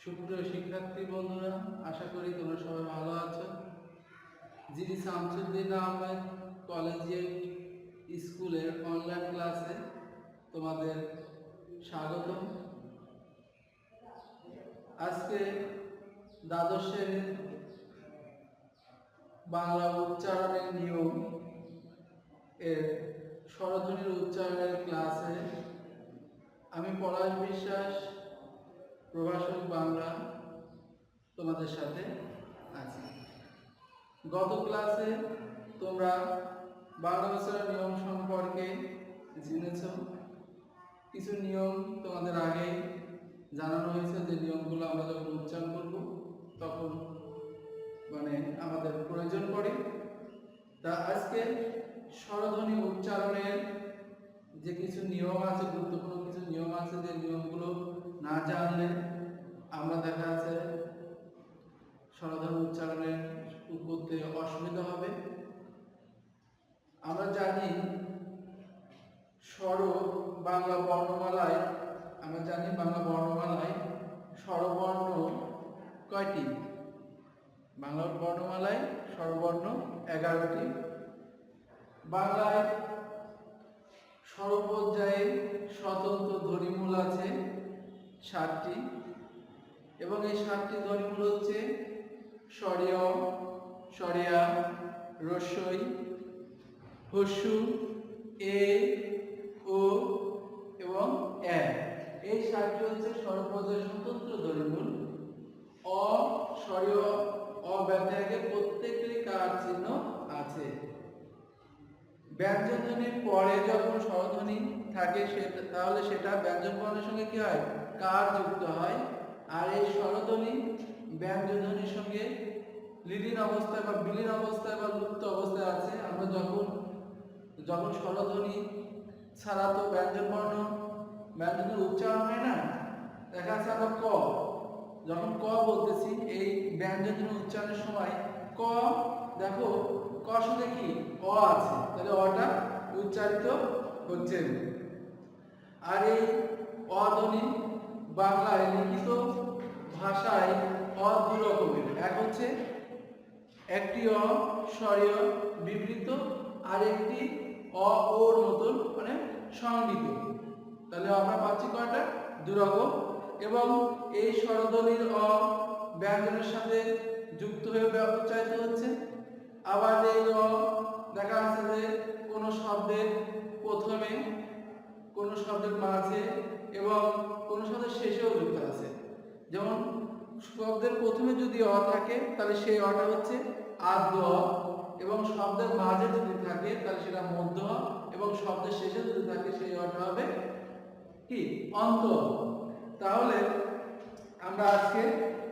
সুপ্রিয় শিক্ষার্থী বন্ধুরা, আশা করি তোমরা সবাই ভালো আছো। জিডি শামসুদ্দিন আহমেদ কলেজিয়েট স্কুলের অনলাইন ক্লাসে তোমাদের স্বাগতম। আজকে দ্বাদশ শ্রেণীর বাংলা উচ্চারণের নিয়ম এর স্বরধ্বনির উচ্চারণের ক্লাসে আমি পলাশ বিশ্বাস, প্রভাষক বাংলা, তোমাদের সাথে আছি। গত ক্লাসে তোমরা বাংলা ভাষার নিয়ম সম্পর্কে জেনেছ। কিছু নিয়ম তোমাদের আগে জানানো হয়েছে, যে নিয়মগুলো আমরা যখন উচ্চারণ করব তখন আমাদের প্রয়োজন পড়ে। তা আজকে স্বরধ্বনি উচ্চারণের যে কিছু নিয়ম আছে, গুরুত্বপূর্ণ কিছু নিয়ম আছে, যে নিয়মগুলো না জানলে আমরা দেখা যাচ্ছে স্বরধ্বনি উচ্চারণের করতে অসুবিধা হবে। আমরা জানি বাংলা বর্ণমালায় স্বরবর্ণ কয়টি? বাংলা বর্ণমালায় স্বরবর্ণ 11টি। বাংলায় স্বরপর্যায়ে স্বতন্ত্র ধ্বনিমূল আছে 7টি, এবং এই 7টি ধ্বনিমূল হচ্ছে স্বরীয়, স্বরিয়া, রস্বই, হস্যু, এ, ও এবং এ। এই 7টি হচ্ছে স্বরপর্যায়ে স্বতন্ত্র ধ্বনিমূল। অ, স্বরীয় অ ব্যতিরেকে প্রত্যেকটি কার চিহ্ন আছে। ব্যঞ্জন ধ্বনির পরে যখন স্বরধ্বনি থাকে তাহলে সেটা ব্যঞ্জন বর্ণের সঙ্গে কি হয়? কার যুক্ত হয়। আর এই স্বরধ্বনি ব্যঞ্জন ধ্বনির সঙ্গে লিডিং অবস্থায় বা বিলীন অবস্থায় বা লুপ্ত অবস্থায় আছে। আমরা যখন স্বরধ্বনি ছাড়া তো ব্যঞ্জনের উচ্চারণ হয় না। দেখা যাচ্ছে আমরা যখন ক বলতেছি, এই ব্যঞ্জনের উচ্চারণের সময় ক, দেখো ক শুনে কি অ আছে, তাহলে অটা উচ্চারিত হচ্ছে। আর এই অ ধ্বনি বাংলায় লিখিত ভাষায় অ দুই রকমের। এক হচ্ছে একটি অ স্বরীয় বিবৃত, আর একটি অ ওর মতন সংগৃহীত। তাহলে আমরা পাচ্ছি কয়টা? দুই রকম। এবং এই স্বরধ্বনির অ ব্যঞ্জনের সাথে যুক্ত হয়ে উচ্চারিত হচ্ছে। আবার এই অ দেখা যাচ্ছে যে কোনো শব্দের প্রথমে, কোনো শব্দের মাঝে এবং কোনো শব্দের শেষেও যুক্ত আছে। যেমন শব্দের প্রথমে যদি অ থাকে তাহলে সেই অটা হচ্ছে আদ্য অ, এবং শব্দের মাঝে যদি থাকে তাহলে সেটা মধ্য অ, এবং শব্দের শেষে যদি থাকে সেই অটা হবে কি? অন্ত অ। তাহলে আমরা আজকে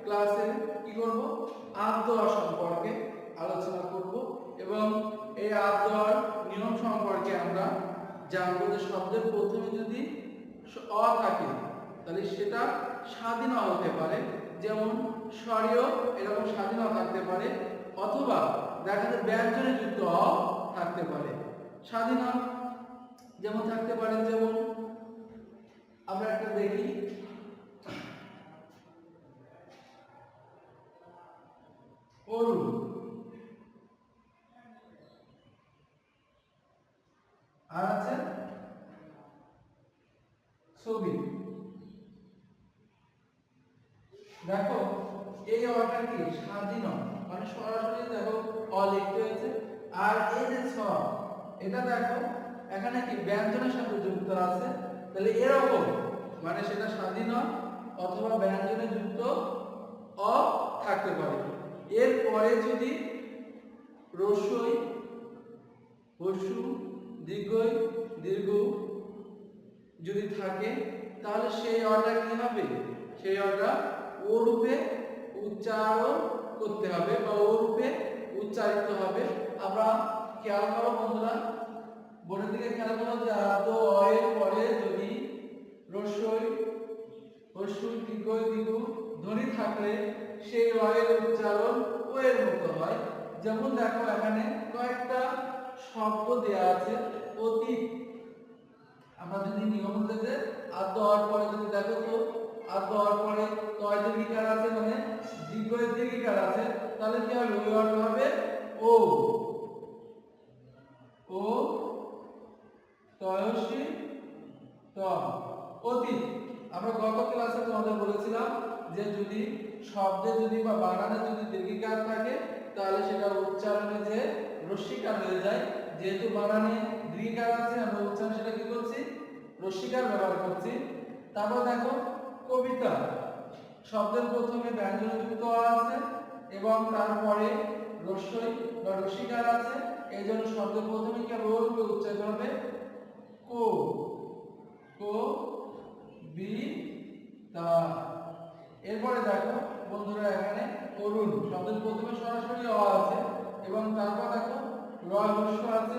ক্লাসে কি করব? আদ্য অ সম্পর্কে আলোচনা করব, এবং এই আদ্য অর নিয়ম সম্পর্কে আমরা জানবো যে শব্দের প্রথমে যদি অ থাকে তাহলে সেটা স্বাধীন অ হতে পারে, যেমন স্বরীয় এরকম স্বাধীন অ থাকতে পারে, অথবা দেখা যায় ব্যঞ্জনে যুক্ত অ থাকতে পারে। স্বাধীন অ যেমন থাকতে পারে, যেমন আমরা একটা দেখি, অরু, আর আছে ছবি। দেখো এই অটা কি? স্বাধীন অ, সরাসরি দেখো অ লিখতে হয়েছে। আর এই যে ছ, এটা দেখো এখানে কি ব্যঞ্জনের সাথে যুক্ত আছে, তাহলে এরকম সেটা স্বাধীন অ অথবা ব্যঞ্জনে যুক্ত অ থাকতে পারে। এরপরে যদি রস্বই, হস্যু, দীর্ঘই, দীর্ঘ যদি থাকে তাহলে সেই অটা কি হবে? সেই অটা ও রূপে উচ্চারণ করতে হবে বা ও রূপে উচ্চারিত হবে। আমরা খেয়াল করো বন্ধুরা, বোর্ডের দিকে খেয়াল করো যে আদ্য অ এর পরে যদি রস্বই, হস্যু, দীর্ঘই, দীর্ঘ ধ্বনি থাকলে সেই অ এর উচ্চারণ ও এর মতো হয়। যেমন দেখো এখানে কয়েকটা শব্দ দেয়া আছে। অতীত, আমরা যদি নিয়ম অনুযায়ী আদ্য অর পরে যদি দেখো তো আর দেওয়ার পরে তয় দীর্ঘিকার আছে মানে দীর্ঘের দীর্ঘিকার আছে, তাহলে কি হবে ওই অটা হবে ও ও তয়সী ত অতীত। আমরা গত ক্লাসে তোমাদের বলেছিলাম যে যদি শব্দে যদি বা বানানে যদি দীর্ঘিকার থাকে তাহলে সেটা উচ্চারণে যে রস্যিকার হয়ে যায়, যেহেতু বানানে দীর্ঘিকার আছে আমরা উচ্চারণে সেটা কি করছি রস্যিকার ব্যবহার করছি। তারপর দেখো কবিতা, শব্দের প্রথমে ব্যঞ্জনযুক্ত আছে এবং তারপরে রস্যই বা রস্যিকার আছে, এই জন্য শব্দের প্রথমে কি হবে ও রূপে উচ্চারিত হবে কো কো বি তা। এরপরে দেখো বন্ধুরা এখানে অরুণ শব্দের প্রথমে সরাসরি অ আছে এবং তারপর দেখো রয় হস্য আছে,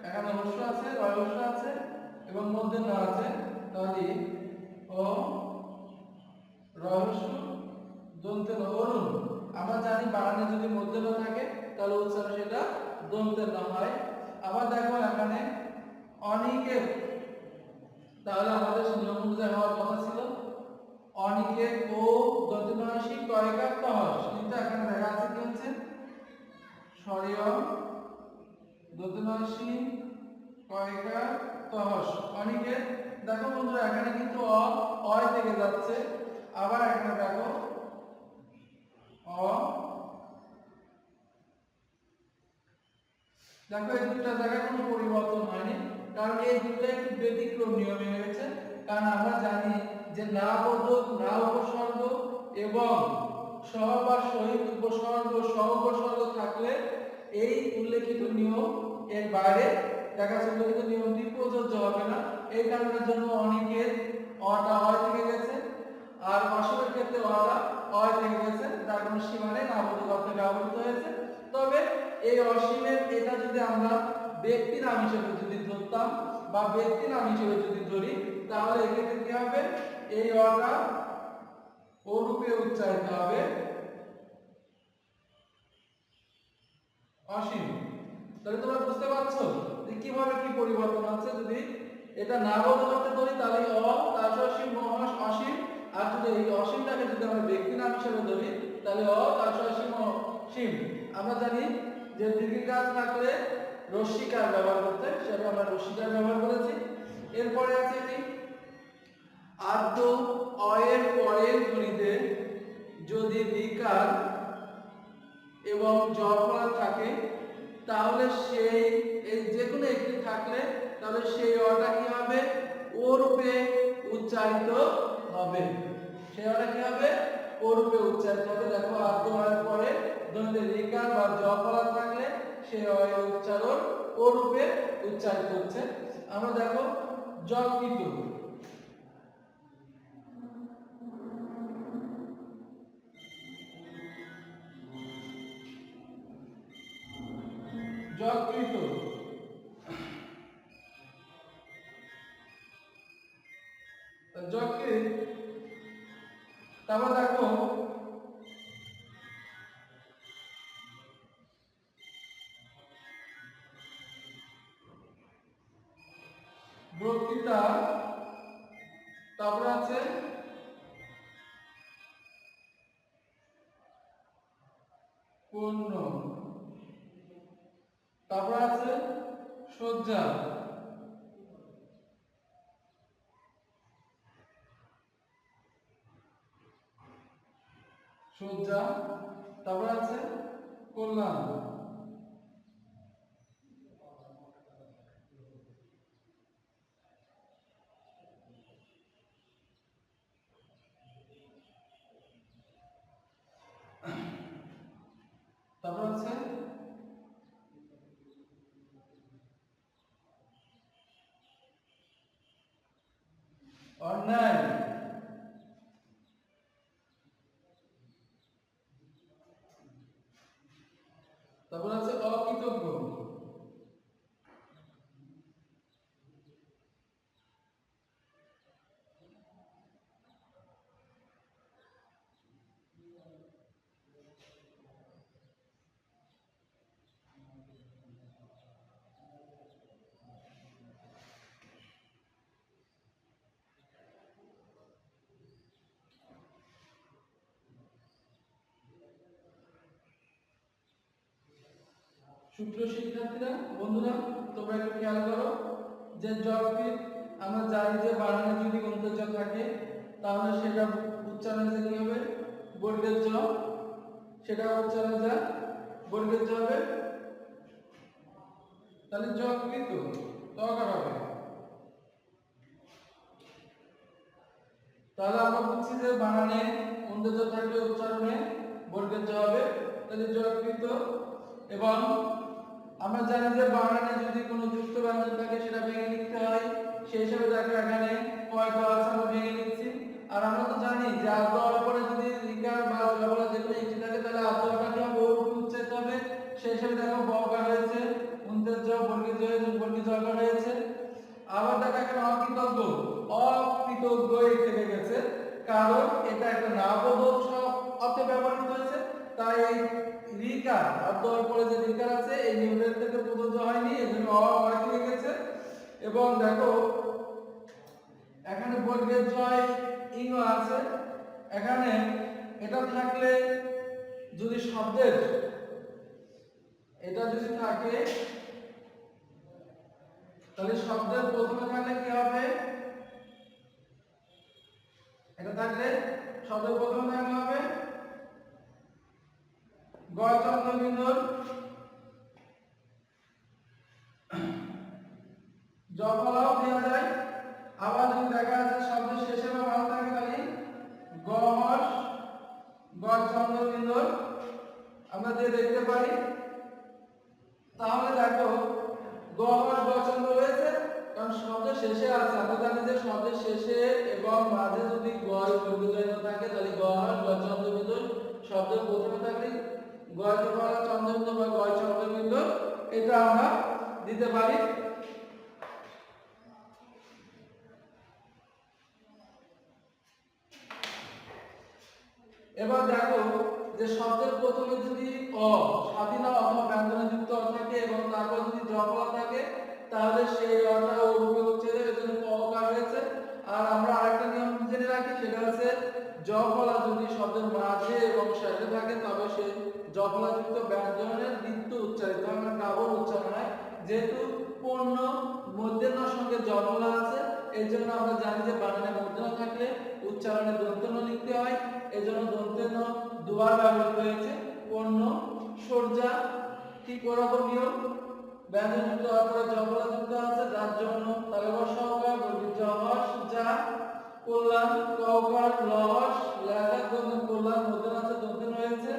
এখানে হস্য আছে রয় হস্য আছে এবং মধ্যে ন আছে, তাহলে ও রয় হস্য দন্তে ন অরুণ। আমরা জানি বানানে যদি মধ্যে ন থাকে তাহলে উচ্চারণ সেটা দন্তে ন হয়। আবার দেখো এখানে অনিকেত, তাহলে আমাদের নিয়ম অনুযায়ী হওয়ার কথা ছিল অনিকেত ও দন্তনসী কয়কার তহস, কিন্তু এখানে দেখা আছে কি হচ্ছে স্বরীয় দন্তনসী কয়কার তহস অনিকেত। দেখো বন্ধুরা এখানে কিন্তু অয় থেকে যাচ্ছে, আবার এখানে দেখো অ, দেখো এই দুটো জায়গায় কোনো পরিবর্তন হয়নি, কারণ এই দুটো একটু ব্যতিক্রম নিয়মে হয়েছে। কারণ আমরা জানি যে না বোধক না উপসর্গ এবং সহ বা সহিত উপসর্গ সহ উপসর্গ থাকলে এই উল্লেখিত নিয়ম এর বাইরে দেখা যাচ্ছে উল্লেখিত নিয়মটি প্রযোজ্য হবে না। এই কারণের জন্য অনেকের অটা হয় থেকে গেছে আর অসীমের ক্ষেত্রে অটা অয় থেকে গেছে, তার কোনো সীমা নেই, না বোধক অর্থে ব্যবহৃত হয়েছে। তবে এই অসীমের এটা যদি আমরা ব্যক্তি নাম হিসেবে যদি ধরতাম বা ব্যক্তি নাম হিসেবে যদি ধরি তাহলে এক্ষেত্রে কি হবে এই অটা ও রূপে উচ্চারিত হবে অসীম। তাহলে তোমরা বুঝতে পারছো যে কিভাবে কি পরিবর্তন হচ্ছে। যদি এটা না বোধক অর্থে ধরি তাহলে অ তারপর অসীম মহাস অসীম, আর যদি এই অসীমটাকে যদি আমরা ব্যক্তি নাম হিসেবে ধরি তাহলে অ তারপর অসীম অসীম। আমরা জানি যে দীর্ঘিকার থাকলে রস্যিকার ব্যবহার করতে, সেটা আমরা রস্যিকার ব্যবহার করেছি। এরপরে আছে কি আদ্য অয়ের পরের ধ্বনিতে যদি রিকার এবং জফলা থাকে তাহলে সেই এই যে কোনো একটি থাকলে তাহলে সেই অটা কি হবে ও রূপে উচ্চারিত হবে, সেই অটা কি হবে ও রূপে উচ্চারিত হবে। দেখো আদ্য অয়ের পরে ধ্বনিতে রিকার বা জফলা থাকলে সেই অয়ের উচ্চারণ ও রূপে উচ্চারিত হচ্ছে। আমরা দেখো যকৃত, যকৃত যকৃত। তারপর দেখো বক্তৃতা, তারপর আছে পণ্য, তারপর আছে সজ্জা, সজ্জা, তারপর আছে কল্যাণ। তারপর আছে অন্যায়, তারপর আছে অকৃতজ্ঞ। সুপ্রিয় শিক্ষার্থীরা, বন্ধুরা, তোমরা একটু খেয়াল করো যে যকৃৎ আমরা জানি যে বানানে যদি অন্তর্জ থাকে তাহলে সেটা উচ্চারণে কি হবে? বর্গের জ। সেটা উচ্চারণে যা বর্গের জ হবে, তাহলে যকৃৎ তকার হবে। তাহলে আমরা বুঝছি যে বানানে অন্তর্জ থাকলে উচ্চারণে বর্গের জ হবে, তাহলে যকৃৎ। এবং আমরা জানি যে বানানে যদি কোনো যুক্ত ব্যঞ্জন থাকে সেটা ভেঙে লিখতে হয়, সেই হিসাবে দেখো এখানে কয়টা আছে আমরা ভেঙে লিখছি। আর আমরা তো জানি যে আ দেওয়ার পরে যদি রিকার বা জবলা যে কোনো একটি থাকে তাহলে আ দেওয়াটাকে বহুরূপে উচ্চারিত হবে, সেই হিসাবে দেখো বকার হয়েছে, অন্তর্জ বর্গের জ বর্গের জকার হয়েছে। আবার দেখো এখানে অকৃতজ্ঞ থেকে গেছে, কারণ এটা একটা নাবোধক অর্থে ব্যবহৃত হয়েছে, তাই এই রিকার অর্থের পরে যে রিকার আছে এই নিয়মের থেকে প্রযোজ্য হয়নি, এজন্য অ থেকে গেছে। এবং দেখো এখানে বর্গের জয় ইং আছে, এখানে এটা থাকলে যদি শব্দের এটা যদি থাকে তাহলে শব্দের প্রথমে থাকলে কি হবে? এটা থাকলে শব্দের প্রথমে থাকলে হবে গ চন্দ্রবিন্দুর জফলাও দেওয়া যায়। আবার যদি দেখা যাচ্ছে শব্দের শেষে বা ভালো থাকে তাহলে গ হস গ চন্দ্রবিন্দুর আমরা দিয়ে দেখতে পারি। তাহলে দেখো গ হস গ চন্দ্র রয়েছে, কারণ শব্দের শেষে আছে। আমরা জানি যে শব্দের শেষে এবং মাঝে যদি গ বর্গজয় থাকে তাহলে গ হস গ চন্দ্রবিন্দুর, শব্দের প্রথমে থাকলে গ জফলা চন্দ্রবিন্দু বা গ চন্দ্রবিন্দু, এটা আমরা দিতে পারি। এবার দেখো যে শব্দের প্রথমে যদি স্বাধীনা অথবা ব্যঞ্জনে যুক্ত থাকে এবং তারপর যদি জফলা থাকে তাহলে সেই অটা ও রূপে উচ্চারিত, এজন্য পকার হয়েছে। আর আমরা আরেকটা নিয়ম জেনে রাখি, সেটা হচ্ছে জফলা যদি শব্দের মাঝে এবং শেষে থাকে তবে সেই জফলা যুক্ত ব্যঞ্জনের দ্বিত্ব উচ্চারিত হয়, মানে ডাবল উচ্চারণ হয়। যেহেতু পূর্ণ মূর্ধন্য সঙ্গে জফলা আছে, এর জন্য আমরা জানি যে বানানে মূর্ধন্য থাকলে উচ্চারণে দন্তন্য লিখতে হয়, এজন্য দন্তন্য দুবার ব্যবহৃত হয়েছে। পূর্ণ সর্জা ঠিক ওরকম নিয়ম, ব্যঞ্জন যুক্ত হওয়ার পরে জফলা যুক্ত আছে, যার জন্য তাহলে সহকার বর্গীয় জহস যা কল্যাণ কওকার লহস লেখা দন্ত কল্যাণ মধ্যে আছে দন্তন্য হয়েছে।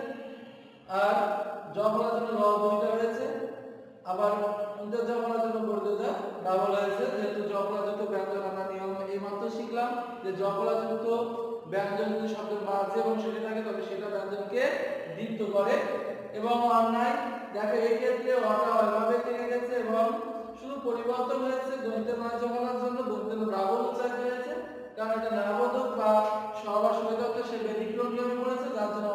আর জফলার জন্য ল দুইটা হয়েছে, আবার অন্তর জফলার জন্য বর্গীয় যা ডাবল হয়েছে। যেহেতু জফলা যুক্ত ব্যঞ্জন আমরা নিয়ম এইমাত্র শিখলাম যে জফলা যুক্ত ব্যঞ্জন যদি শব্দের মাঝে এবং শেষে থাকে তবে সেটা ব্যঞ্জনকে দ্বিত্ব করে। এবং অন্যায় দেখো এই ক্ষেত্রে অটা ওইভাবে থেকে গেছে এবং শুধু পরিবর্তন হয়েছে দন্তের মাঝে বলার জন্য দন্তের ডাবল উচ্চারিত হয়েছে, কারণ এটা নাবোধক বা সবার সহিত সে ব্যতিক্রম নিয়মে পড়েছে, যার জন্য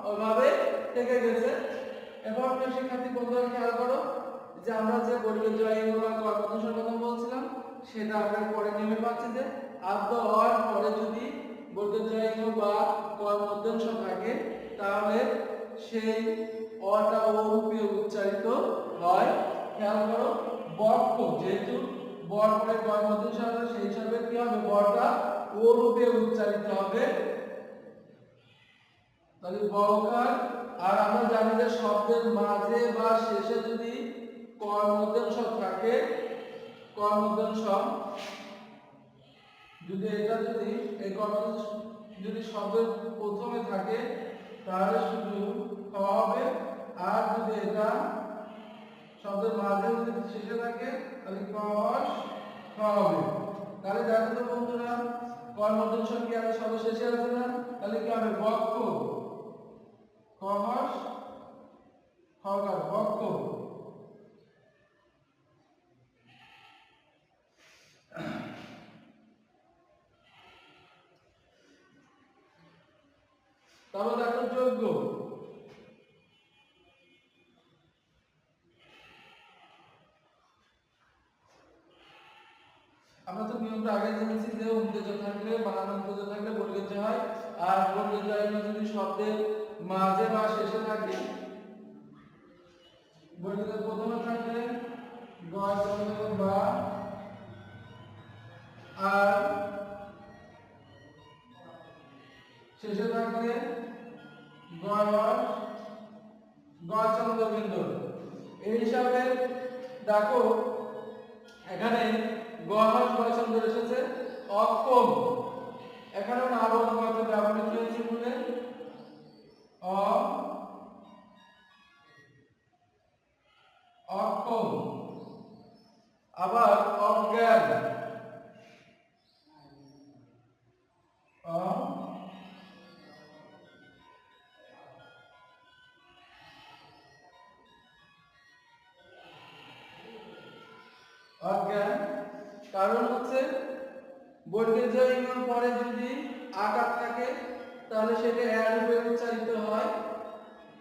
ওইভাবে থেকে গেছে। এবার শিক্ষার্থী বন্ধুরা খেয়াল করো যে আমরা যে বর্গের জয় বা কর্মদোষের কথা বলছিলাম সেটা আমরা পরে নেমে পাচ্ছি যে আদ্য হওয়ার পরে যদি বর্গের জয় বা কর্মদোষ থাকে তাহলে সেই অটা অরূপে উচ্চারিত হয়। খেয়াল করো বক্ষ, যেহেতু বর পরে কর্মদোষ আছে সেই হিসাবে কি হবে? বরটা অরূপে উচ্চারিত হবে, তাহলে বকার। আর আমরা জানি যে শব্দের মাঝে বা শেষে যদি কর্মদোষ থাকে, কর্মদোষ যদি এটা যদি এই কর্মদোষ যদি শব্দের প্রথমে থাকে তাহলে শুধু খাওয়া হবে, আর যদি এটা শব্দের মাঝে যদি শেষে থাকে তাহলে কস খাওয়া হবে। তাহলে দেখো তো বন্ধুরা কর্মদোষ কি আছে? শব্দের শেষে আছে না? তাহলে কি হবে? বক্ষ কস খাওয়ার বক্ষ। তাহলে দেখো যোগ্য, আমরা তো নিয়মটা আগে জেনেছি যে উদ্দেশ্য থাকলে বানান উদ্দেশ্য থাকলে বর্গের জ হয়, আর বর্গের জ যদি শব্দের মাঝে বা শেষে থাকে বর্গের প্রথমে থাকবে গয় চন্দ্র বা আর শেষে থাকবে গয় চন্দ্র বিন্দু। এই হিসাবে দেখো এখানে গয় চন্দ্র এসেছে অক্ষম, এখানে আবর্তমাত্র ব্যবহৃত হয়েছে বলে অক্ষম, আবার অজ্ঞান অজ্ঞান। কারণ হচ্ছে বর্গের জয় ইঙ্গন পরে যদি আকার থাকে তাহলে সেটা এর রূপে উচ্চারিত হয়।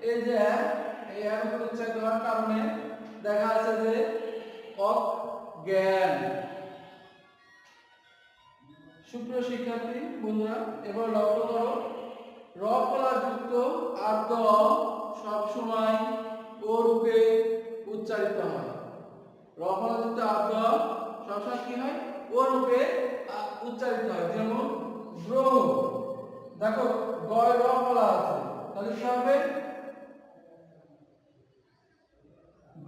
এই যে এই এর রূপে উচ্চারিত হওয়ার কারণে দেখা যাচ্ছে যে অজ্ঞান। সুপ্রিয় শিক্ষার্থী বন্ধুরা, এবার লক্ষ্য করো র ফলা যুক্ত আদ্য সব সময় ও রূপে উচ্চারিত হয়। র ফলা যুক্ত আদ্য সবসময় কি হয়? ও রূপে উচ্চারিত হয়। যেমন গ্রহ, দেখো গয় র ফলা আছে, তাহলে কি হবে?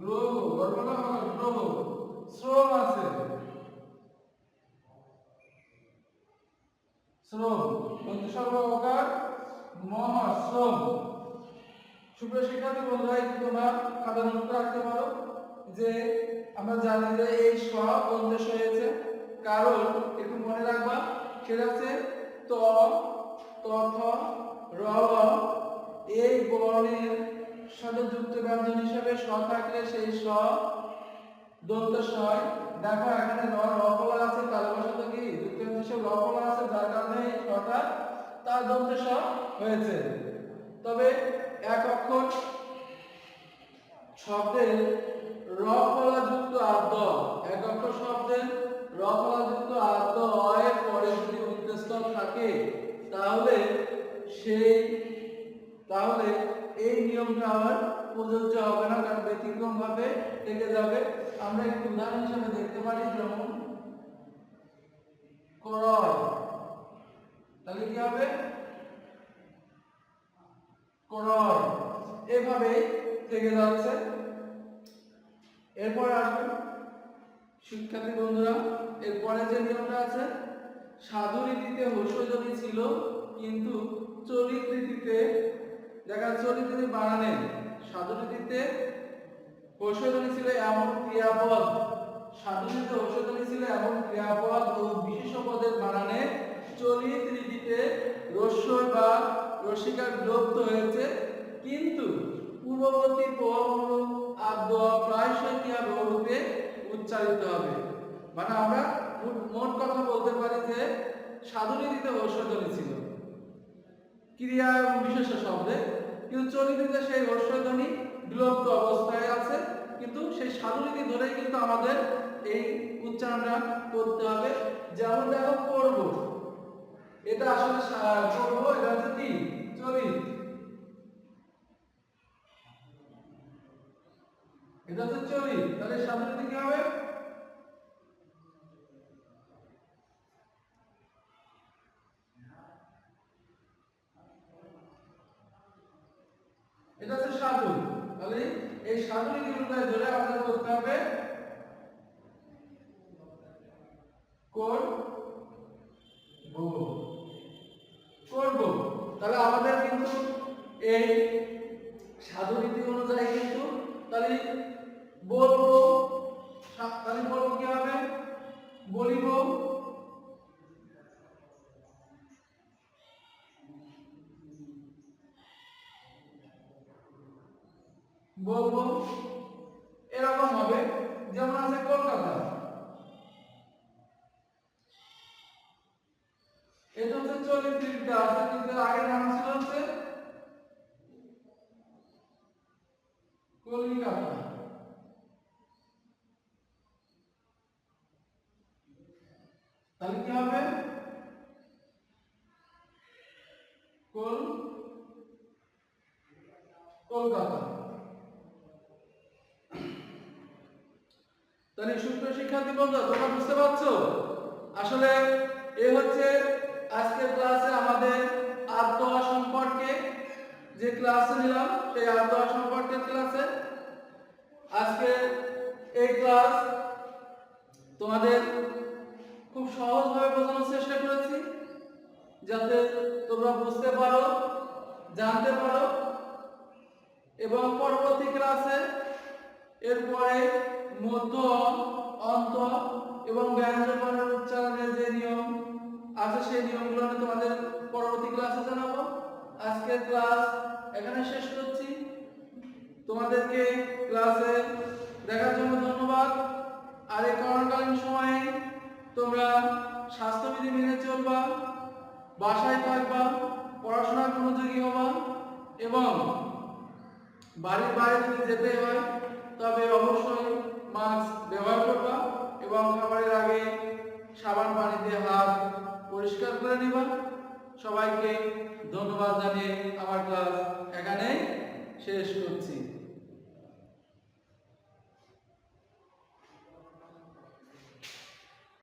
গ্রহ, গর্বনা হলো গ্রহ। শ্রম আছে, শ্রম, সর্ব অকার মহাশ্রম। সুপ্রিয় শিক্ষার্থী বন্ধুরা, তোমরা খাতা নোট করে রাখতে পারো যে আমরা জানি যে এই স বন্ধেশ হয়েছে, কারণ একটু মনে রাখবা সেটা হচ্ছে ত, তথ, র এই বর্ণের সাথে যুক্ত ব্যঞ্জন হিসেবে স থাকলে সেই স দন্ত স হয়। দেখো এখানে র ফলা আছে, তালবশত কি যুক্ত হিসেবে র ফলা আছে, যার কারণে এই সটা তার দন্ত স হয়েছে। তবে এক অক্ষর শব্দের র ফলা যুক্ত আদ্য, এক অক্ষর শব্দের র ফলা যুক্ত আদ্য এর পরে যদি উদ্দেশ্যক থাকে তাহলে এই নিয়মটা আর প্রযোজ্য হবে না, কারণ ব্যতিক্রম ভাবে থেকে যাবে। আমরা একটু উদাহরণ হিসেবে দেখতে পারি, যেমন ক্রয়, তাহলে কি হবে? ক্রয়, এভাবে থেকে যাচ্ছে। এরপর আসবে শিক্ষার্থী বন্ধুরা, এরপরে যে নিয়মটা আছে, সাধু রীতিতে হর্ষধ্বনি ছিল কিন্তু চলিত রীতিতে, দেখা চলিত রীতি বানানে সাধু রীতিতে হর্ষধ্বনি ছিল এমন ক্রিয়াপদ, সাধু রীতিতে হর্ষধ্বনি ছিল এমন ক্রিয়াপদ ও বিশেষ পদের বানানে চলিত রীতিতে রস্বই বা রসিকার বিলুপ্ত হয়েছে, কিন্তু পূর্ববর্তী পদগুলো আদ্য প্রায়শই কি হবে? রূপে উচ্চারিত হবে। মানে আমরা মোট কথা বলতে পারি যে সাধু রীতিতে হর্ষধ্বনি ছিল ক্রিয়া এবং বিশেষ শব্দে, কিন্তু চলিতে সেই হর্ষধ্বনি বিলুপ্ত অবস্থায় আছে, কিন্তু সেই সাধু রীতি ধরেই কিন্তু আমাদের এই উচ্চারণটা করতে হবে। যেমন দেখো করব, এটা আসলে করব, এটা হচ্ছে কি? চলিত, এটা হচ্ছে চলিত, তাহলে সাধু রীতি কি হবে? এটা হচ্ছে সাধু, তাহলে এই সাধু রীতি অনুযায়ী ধরে আমাদের করতে হবে করব। তাহলে আমাদের কিন্তু এই সাধু রীতি অনুযায়ী কিন্তু তাহলে বলবো, তাহলে বলবো কি হবে? বলিব, বলবো, এরকম হবে। যেমন আছে কলকাতা, এটা হচ্ছে চলিত রীতিতে আছে, কিন্তু আগের নাম ছিল হচ্ছে কলিকাতা। তাহলে কি হবে? কলকাতা। তাহলে সুপ্রিয় শিক্ষার্থী বন্ধুরা তোমরা বুঝতে পারছো আসলে এই হচ্ছে আজকের ক্লাসে আমাদের আবহাওয়া সম্পর্কে যে ক্লাস নিলাম সেই আবহাওয়া সম্পর্কের ক্লাসে আজকে এই ক্লাস তোমাদের খুব সহজভাবে বোঝানোর চেষ্টা করেছি যাতে তোমরা বুঝতে পারো জানতে পারো এবং পরবর্তী ক্লাসে এরপরে মধ্য অন্ত এবং ব্যঞ্জনবর্ণের উচ্চারণের যে নিয়ম আছে সেই নিয়মগুলো আমি তোমাদের পরবর্তী ক্লাসে জানাবো। আজকের ক্লাস এখানে শেষ করছি। তোমাদেরকে ক্লাসে দেখার জন্য ধন্যবাদ। আর এই করোনাকালীন সময়ে তোমরা স্বাস্থ্যবিধি মেনে চলবা, বাসায় থাকবা, পড়াশোনায় মনোযোগী হবা এবং বাড়ির বাইরে যদি যেতে হয় তবে অবশ্যই মাস্ক ব্যবহার করবা এবং খাবারের আগে সাবান পানি দিয়ে হাত পরিষ্কার করে নিবা। সবাইকে ধন্যবাদ জানিয়ে আমার ক্লাস এখানে শেষ করছি।